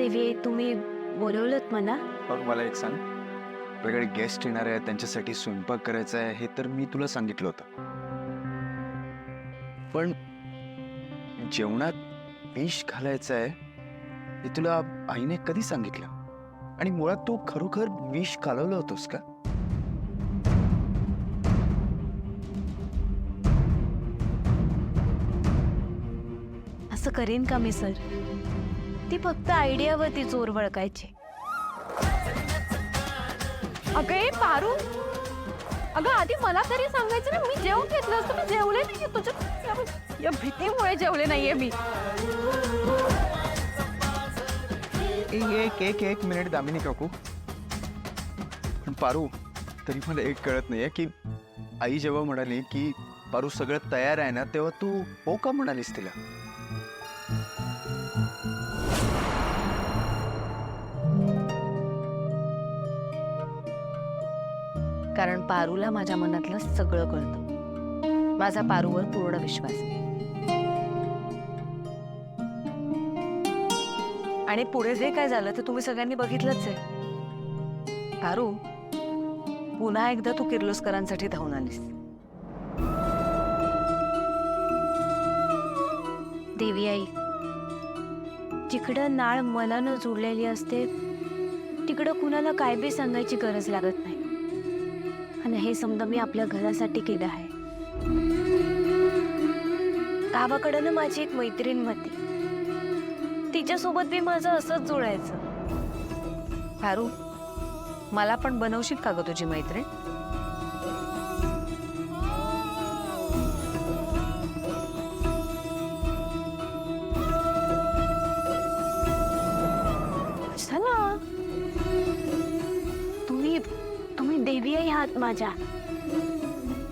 देवी, तुम्ही बोलवलत मला? मग मला एक सांग, आपल्याकडे गेस्ट येणार आहे, त्यांच्यासाठी स्वयंपाक करायचा आहे हे तर मी तुला सांगितलं होतं, पण जेवणात विष घालायचं आहे हे तुला आईने कधी सांगितलं? आणि मुळात तू खरोखर विष घालवलं होतंस का? असं करेन का मी सर? ती फक्त आयडियावरती जोर वळकायची. अगं ए पारू, अगं आधी मला तरी सांगायचं ना, मी जेवून घेतलं असतं. मी जेवले नाहीये तुझ्या या भीतीमुळे जेवले नाहीये मी. एक मिनिट दामिनी काकू, पण पारू, तरी मला एक कळत नाहीये की आई जेव्हा म्हणाली की पारू सगळं तयार आहे ना, तेव्हा तू हो का म्हणालीस तिला? कारण पारूला माझ्या मनातलं सगळं कळतं. माझा पारूवर पूर्ण विश्वास आहे. आणि पुढे जे काय झालं ते तुम्ही सगळ्यांनी बघितलंच आहे. पारू, पुन्हा एकदा तू किर्लोस्करांसाठी धावून आलीस. देवी आई, जिकडं नाळ मनानं जुळलेली असते तिकडं कुणाला काय बी सांगायची गरज लागत नाही. आणि हे समजा मी आपल्या घरासाठी केलं आहे. गावाकडं ना माझी एक मैत्रीण होती, तिच्यासोबत बी माझं असंच जुळायचं. पारू, मला पण बनवशील का ग तुझी मैत्रीण? चला, तुम्ही देवी आई आहात माझ्या.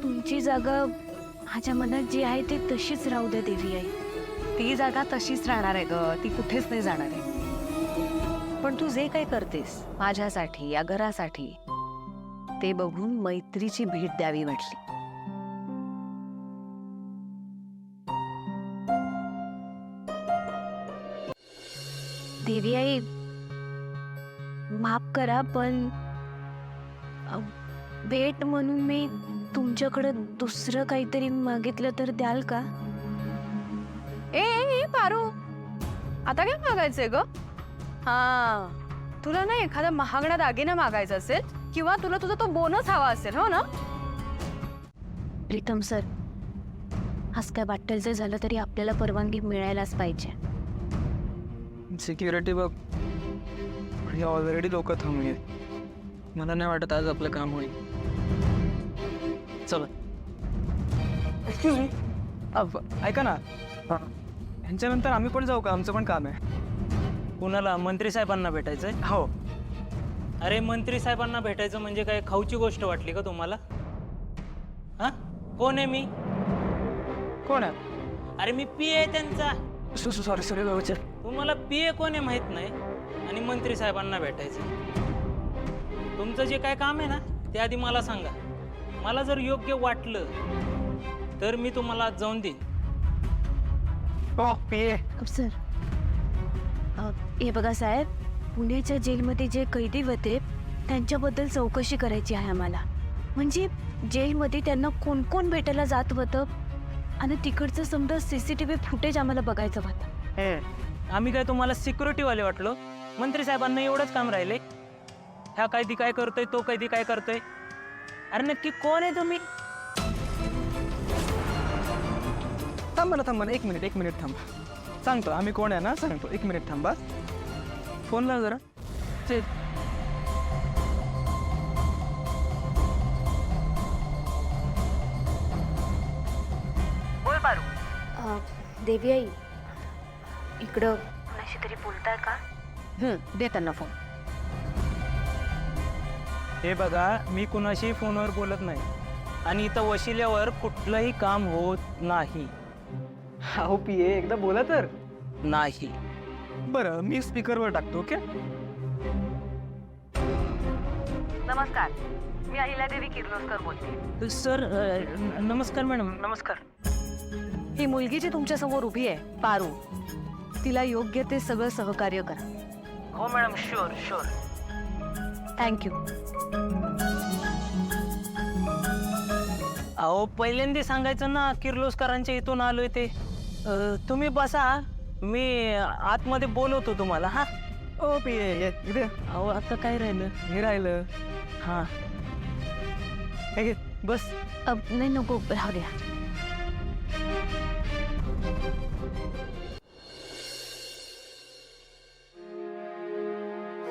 तुमची जागा माझ्या मनात जी आहे ती तशीच राहू द्या देवी आई. ती जागा तशीच राहणार आहे ग, ती कुठेच नाही जाणार आहे. पण तू जे काही करतेस माझ्यासाठी, या घरासाठी, ते बघून मैत्रीची भेट द्यावी वाटली. देवी आई, माफ करा, पण भेट म्हणून मी तुमच्याकडे दुसरं काहीतरी मागितलं तर द्याल का? ए पारू, आता काय मागायचंय ग? हा, तुला ना एखादा महागडा दागिना मागायचा असेल किंवा तुला तुझा तो बोनस हवा असेल, हो ना? प्रीतम सर, आज काय वाटेल ते झालं तरी आपल्याला परवानगी मिळायलाच पाहिजे. सिक्युरिटी बघ, ऑलरेडी लोक थांबली आहेत. मला नाही वाटत आज आपलं काम होईल. चला. एक्सक्यूज मी, ऐका ना, ह्यांच्यानंतर आम्ही पण जाऊ का? आमचं पण काम आहे. कुणाला? मंत्री साहेबांना भेटायचंय? हो. अरे मंत्री साहेबांना भेटायचं म्हणजे काय खाऊची गोष्ट वाटली का तुम्हाला? हा, कोण आहे मी? कोण आहे? अरे मी पीए आहे त्यांचा. सॉरी व्यवस्थित. तुम्हाला पीए कोण आहे माहित नाही आणि मंत्री साहेबांना भेटायचं. तुमचं जे काय काम आहे ना ते आधी मला सांगा. मला जर योग्य वाटलं तर मी तुम्हाला जाऊन देईन. सर, हे बघा साहेब, पुण्याच्या जेलमध्ये जे कैदी होते त्यांच्याबद्दल चौकशी करायची आहे आम्हाला. म्हणजे जेलमध्ये त्यांना कोण कोण भेटायला जात होतं आणि तिकडचं समजा CCTV फुटेज आम्हाला बघायचं होतं. आम्ही काय तुम्हाला सिक्युरिटीवाले वाटलो? मंत्री साहेबांना एवढंच काम राहिले? ह्या कैदी काय करतोय, तो कैदी काय करतोय? अरे नक्की कोण आहे तुम्ही? थांबा ना, एक मिनिट थांबा. सांगतो आम्ही कोण आहे ना, सांगतो. 1 मिनिट थांबा. फोन लाव जरा. बोल पारू. देवी आई, इकडं कोणाशी तरी बोलताय का? दे त्यांना फोन. हे बघा, मी कुणाशी फोनवर बोलत नाही आणि इथं वशिल्यावर कुठलंही काम होत नाही. हो PA, एकदा बोला तर. नाही. बरं, मी स्पीकरवर टाकतो. ओके. नमस्कार, मी अहिल्यादेवी किर्लोस्कर बोलते. सर, नमस्कार मॅडम. नमस्कार. ही मुलगी जी तुमच्या समोर उभी आहे पारू, तिला योग्य ते सगळं सहकार्य करा. हो मॅडम, शुअर शुअर. थँक्यू. अहो पहिल्यांदा सांगायचं ना किर्लोस्करांच्या इथून आलोय ते. तुम्ही बसा, मी आतमध्ये बोलवतो तुम्हाला. हा ओ पिये इथे अहो आता काय राहिलं? हे राहिलं. हा हे घे, बस. नाही नको, राहू द्या.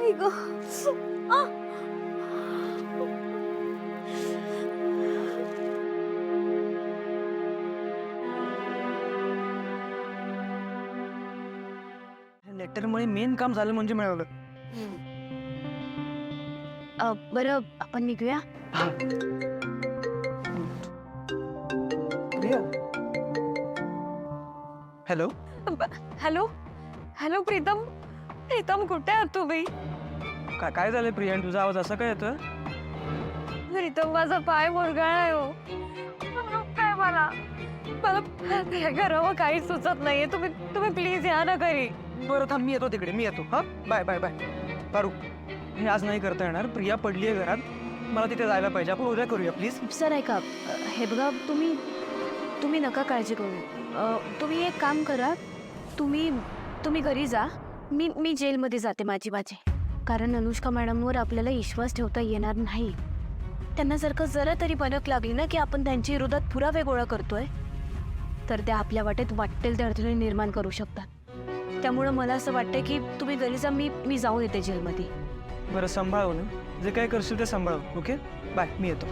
आई गं. आ! लेटरमुळे मेन काम झालं म्हणजे मिळवलं. बरं आपण निघूया. Hello. Hello hello Pritam. Pritam कुठे आहात तुम्ही? काय झालंय प्रिया, तुझा आवाज असा काय येतोय? प्रीतम माझा पाय मुरगाळाय हो. काय मला मला काय करावं काही सुचत नाहीये. तुम्ही प्लीज या ना घरी. बरं थांब, मी येतो तिकडे, मी येतो. हा बाय बाय बाय. पारू, हे आज नाही करता येणार. प्रिया पडली आहे घरात, मला तिथे जायला पाहिजे. आपण उद्या करूया प्लीज. सर ऐका, हे बघा, तुम्ही नका काळजी करू. तुम्ही एक काम करा, तुम्ही घरी जा. मी जेलमध्ये जाते माझी. कारण अनुष्का मॅडमवर आपल्याला विश्वास ठेवता येणार नाही. त्यांना जरा तरी भनक लागली ना की आपण त्यांच्या विरोधात पुरावे गोळा करतोय, तर त्या आपल्या वाटेत वाटेल ते अडथळे निर्माण करू शकतात. त्यामुळं मला असं वाटतं की तुम्ही घरी जा, मी जाऊन येते जेलमध्ये. बरं सांभाळू ना, जे काय करशील ते सांभाळू. ओके बाय, मी येतो.